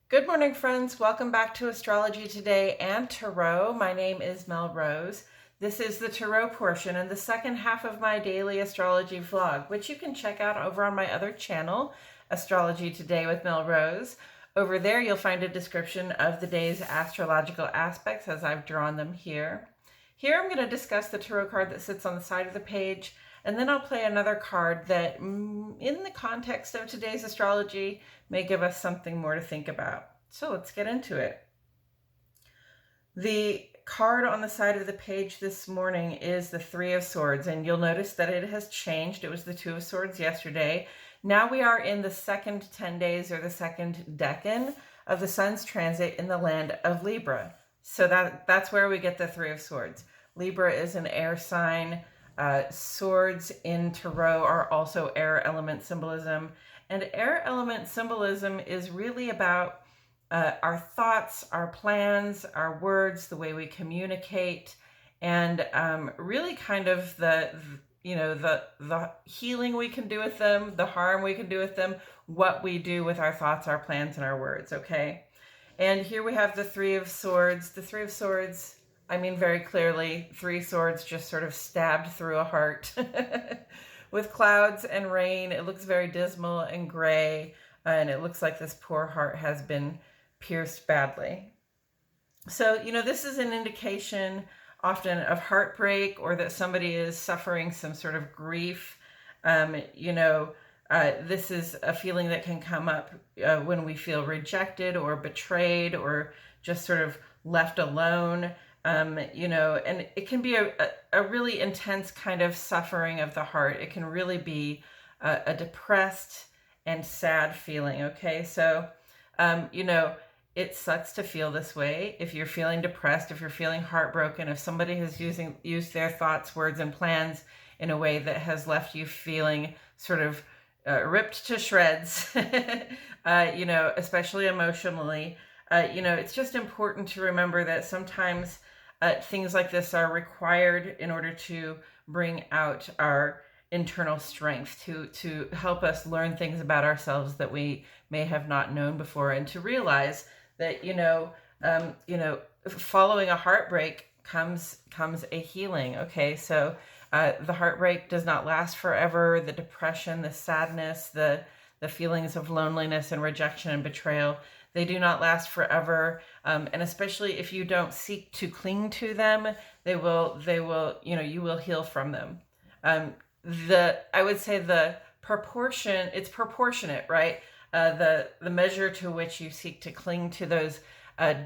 Good morning, friends. Welcome back to Astrology Today and Tarot. My name is Mel Rose. This is the Tarot portion and the second half of my daily astrology vlog, which you can check out over on my other channel, Astrology Today with Mel Rose. Over there, you'll find a description of the day's astrological aspects as I've drawn them here. Here, I'm going to discuss the tarot card that sits on the side of the page, and then I'll play another card that, in the context of today's astrology, may give us something more to think about. So let's get into it. The card on the side of the page this morning is the Three of Swords, and you'll notice that it has changed. It was the Two of Swords yesterday. Now we are in the second 10 days or the second decan of the sun's transit in the land of Libra. So that's where we get the Three of Swords. Libra is an air sign. Swords in tarot are also air element symbolism. And air element symbolism is really about our thoughts, our plans, our words, the way we communicate, and really kind of the healing we can do with them, the harm we can do with them, what we do with our thoughts, our plans, and our words, okay? And here we have the Three of Swords. The Three of Swords, I mean very clearly, three swords just sort of stabbed through a heart. With clouds and rain, it looks very dismal and gray, and it looks like this poor heart has been pierced badly. So, this is an indication often of heartbreak, or that somebody is suffering some sort of grief. This is a feeling that can come up when we feel rejected or betrayed or just sort of left alone. And it can be a really intense kind of suffering of the heart. It can really be a depressed and sad feeling, okay? So, it sucks to feel this way. If you're feeling depressed, if you're feeling heartbroken, if somebody has used their thoughts, words, and plans in a way that has left you feeling sort of ripped to shreds, especially emotionally, it's just important to remember that sometimes things like this are required in order to bring out our internal strength, to help us learn things about ourselves that we may have not known before, and to realize that following a heartbreak comes a healing. Okay, so the heartbreak does not last forever. The depression, the sadness, the feelings of loneliness and rejection and betrayal, they do not last forever. And especially if you don't seek to cling to them, you will heal from them. I would say it's proportionate, right? The measure to which you seek to cling to those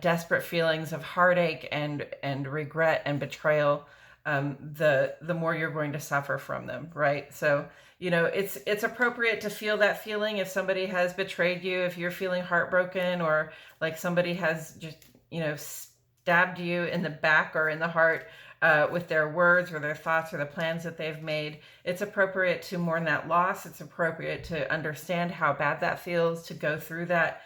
desperate feelings of heartache and regret and betrayal, the more you're going to suffer from them, right? So, it's appropriate to feel that feeling if somebody has betrayed you, if you're feeling heartbroken, or like somebody has just, stabbed you in the back or in the heart with their words or their thoughts or the plans that they've made. It's appropriate to mourn that loss. It's appropriate to understand how bad that feels, to go through that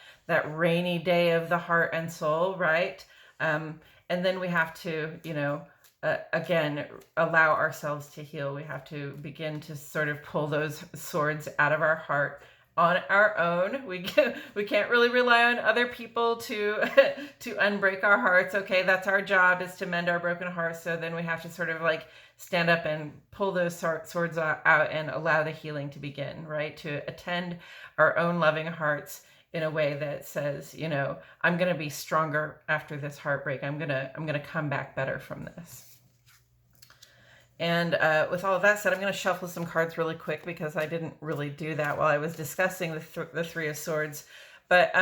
rainy day of the heart and soul, right? And then we have to, again, allow ourselves to heal. We have to begin to sort of pull those swords out of our heart on our own. We can't really rely on other people to unbreak our hearts. Okay, that's our job, is to mend our broken hearts. So then we have to sort of like stand up and pull those swords out and allow the healing to begin, right? To attend our own loving hearts in a way that says, I'm going to be stronger after this heartbreak. I'm going to come back better from this. And with all of that said, I'm going to shuffle some cards really quick because I didn't really do that while I was discussing the Three of Swords. But,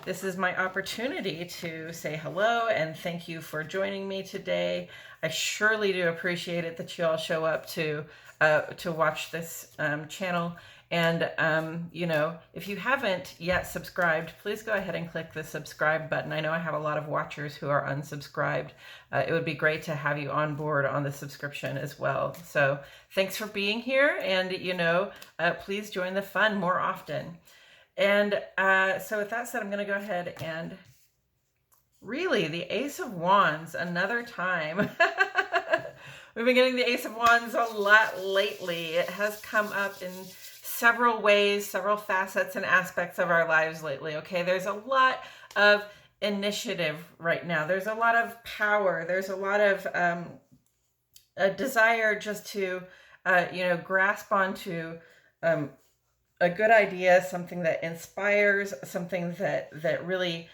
this is my opportunity to say hello and thank you for joining me today. I surely do appreciate it that you all show up to watch this channel. And, if you haven't yet subscribed, please go ahead and click the subscribe button. I know I have a lot of watchers who are unsubscribed. It would be great to have you on board on the subscription as well. So thanks for being here, and, please join the fun more often. And so with that said, I'm going to go ahead and really, the Ace of Wands, another time. We've been getting the Ace of Wands a lot lately. It has come up in several ways, several facets and aspects of our lives lately. Okay, there's a lot of initiative right now. There's a lot of power. There's a lot of a desire just to, grasp onto a good idea, something that inspires, something that really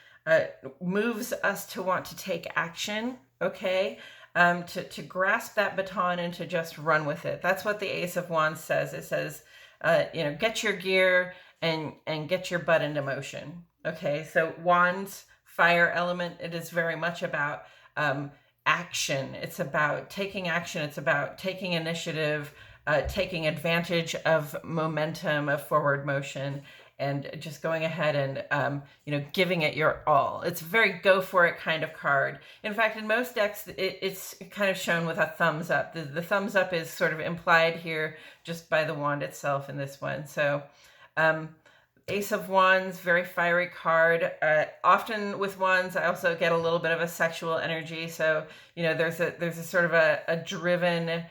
moves us to want to take action. Okay, to grasp that baton and to just run with it. That's what the Ace of Wands says. It says, get your gear and get your butt into motion. Okay, so Wands, fire element. It is very much about action. It's about taking action. It's about taking initiative, taking advantage of momentum, of forward motion, and just going ahead and giving it your all. It's a very go for it kind of card. In fact, in most decks, it's kind of shown with a thumbs up. The thumbs up is sort of implied here just by the wand itself in this one. So Ace of Wands, very fiery card. Often with wands, I also get a little bit of a sexual energy. So, there's a sort of a driven,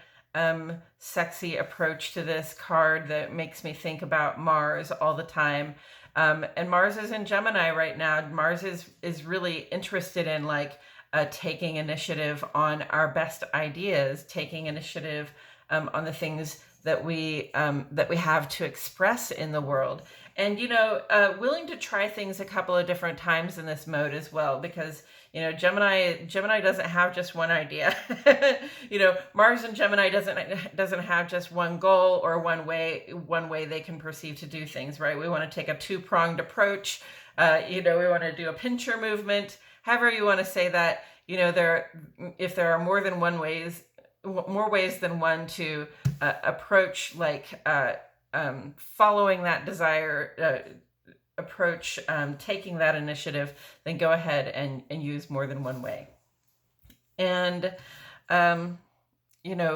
sexy approach to this card that makes me think about Mars all the time. And Mars is in Gemini right now. Mars is really interested in taking initiative on our best ideas, taking initiative on the things that we have to express in the world. And, willing to try things a couple of different times in this mode as well, because, Gemini doesn't have just one idea. Mars and Gemini doesn't have just one goal or one way they can perceive to do things, right? We want to take a two-pronged approach. We want to do a pincher movement, however you want to say that. If there are more ways than one to approach, following that desire approach, taking that initiative, then go ahead and use more than one way. And,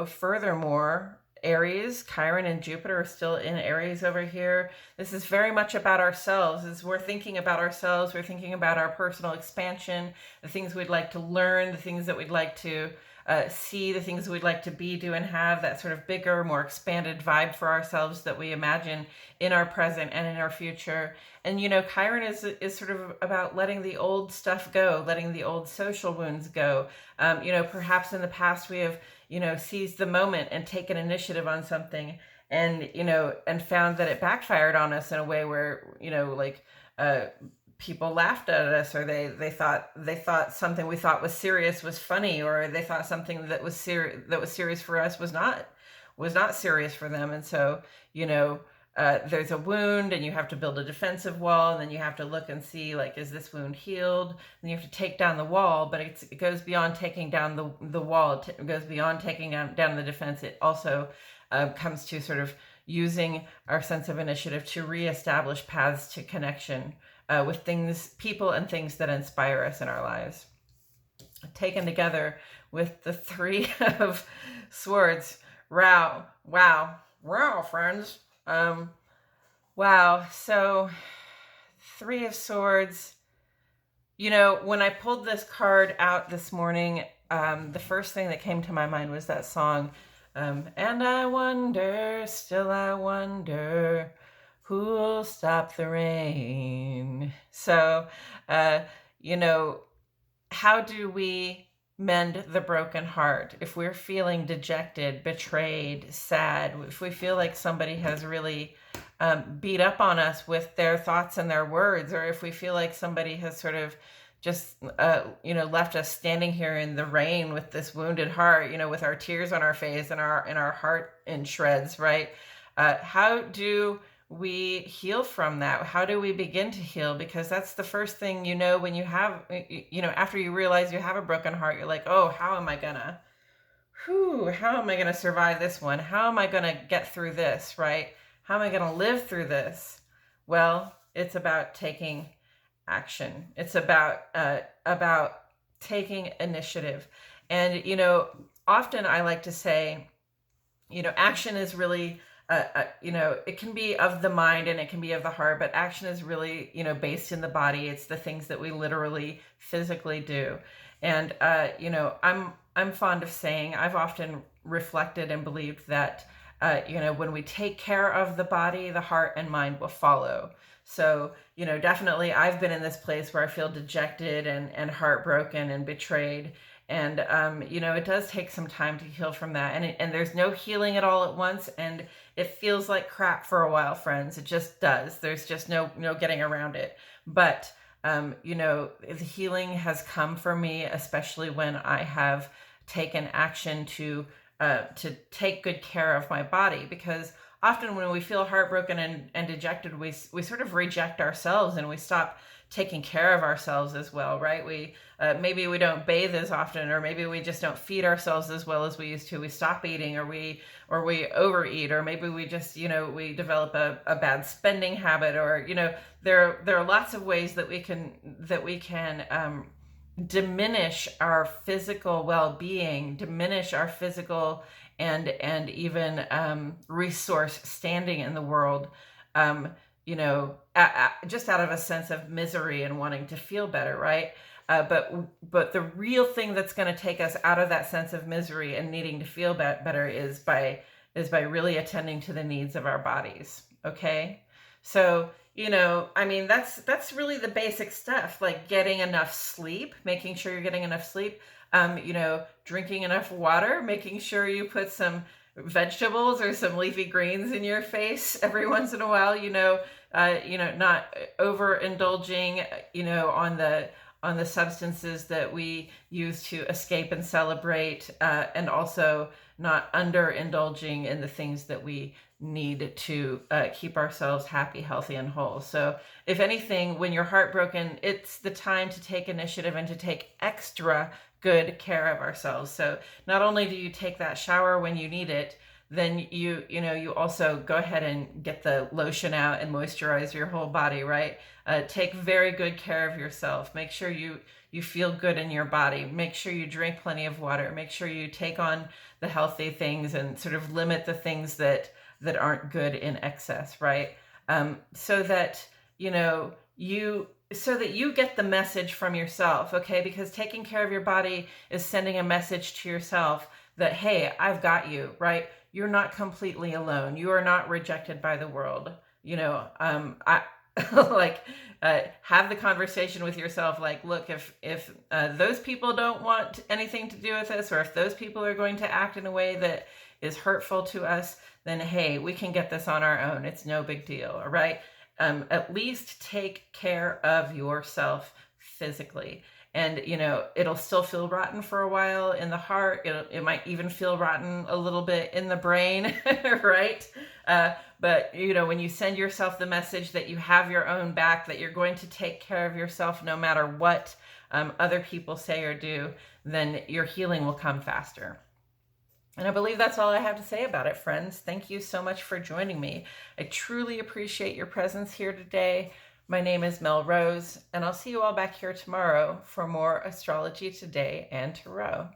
furthermore, Aries, Chiron and Jupiter are still in Aries over here. This is very much about ourselves. As we're thinking about ourselves, we're thinking about our personal expansion, the things we'd like to learn, the things that we'd like to see, the things we'd like to be, do, and have, that sort of bigger, more expanded vibe for ourselves that we imagine in our present and in our future. And, Chiron is sort of about letting the old stuff go, letting the old social wounds go. Perhaps in the past we have, seized the moment and taken initiative on something and, and found that it backfired on us in a way where, people laughed at us, or they thought something we thought was serious was funny, or they thought something that was serious for us was not serious for them. And so, there's a wound and you have to build a defensive wall, and then you have to look and see, is this wound healed? And you have to take down the wall, but it goes beyond taking down the wall. It goes beyond taking down the defense. It also comes to sort of using our sense of initiative to reestablish paths to connection with people and things that inspire us in our lives. Taken together with the Three of Swords. Wow, friends. Wow. So Three of Swords, when I pulled this card out this morning, the first thing that came to my mind was that song, and I wonder, still I wonder, who'll stop the rain? So, how do we mend the broken heart? If we're feeling dejected, betrayed, sad, if we feel like somebody has really beat up on us with their thoughts and their words, or if we feel like somebody has sort of just, left us standing here in the rain with this wounded heart, with our tears on our face and our heart in shreds, right? How do we heal from that? How do we begin to heal? Because that's the first thing, when you have, after you realize you have a broken heart, you're like, oh, how am I gonna survive this one? How am I gonna get through this, right? How am I gonna live through this? Well, it's about taking action. It's about taking initiative. And, often I like to say, action is really, it can be of the mind and it can be of the heart, but action is really, based in the body. It's the things that we literally physically do. And, I'm fond of saying, I've often reflected and believed that when we take care of the body, the heart and mind will follow. So, definitely I've been in this place where I feel dejected and heartbroken and betrayed. And, it does take some time to heal from that. And there's no healing at all at once. And it feels like crap for a while, friends. It just does. There's just no getting around it. But, the healing has come for me, especially when I have taken action to take good care of my body, because often when we feel heartbroken and dejected, we sort of reject ourselves and we stop taking care of ourselves as well, right? Maybe we don't bathe as often, or maybe we just don't feed ourselves as well as we used to. We stop eating, or we overeat, or maybe we just we develop a bad spending habit, or there are lots of ways that we can diminish our physical well-being, diminish our physical and even resource standing in the world, just out of a sense of misery and wanting to feel better, right? But the real thing that's going to take us out of that sense of misery and needing to feel better is by really attending to the needs of our bodies. Okay, so that's really the basic stuff, like getting enough sleep, making sure you're getting enough sleep, drinking enough water, making sure you put some vegetables or some leafy greens in your face every once in a while, not overindulging, on the substances that we use to escape and celebrate, and also not underindulging in the things that we need to keep ourselves happy, healthy, and whole. So if anything, when you're heartbroken, it's the time to take initiative and to take extra good care of ourselves. So not only do you take that shower when you need it, then you also go ahead and get the lotion out and moisturize your whole body, right? Take very good care of yourself. Make sure you feel good in your body. Make sure you drink plenty of water. Make sure you take on the healthy things and sort of limit the things that aren't good in excess, right? So that you get the message from yourself, okay? Because taking care of your body is sending a message to yourself that, hey, I've got you, right? You're not completely alone. You are not rejected by the world. I have the conversation with yourself, like, look, if those people don't want anything to do with us, or if those people are going to act in a way that is hurtful to us, then hey, we can get this on our own. It's no big deal, all right? At least take care of yourself physically. And, it'll still feel rotten for a while in the heart. It might even feel rotten a little bit in the brain, right? But, when you send yourself the message that you have your own back, that you're going to take care of yourself no matter what other people say or do, then your healing will come faster. And I believe that's all I have to say about it, friends. Thank you so much for joining me. I truly appreciate your presence here today. My name is Mel Rose, and I'll see you all back here tomorrow for more Astrology Today and Tarot.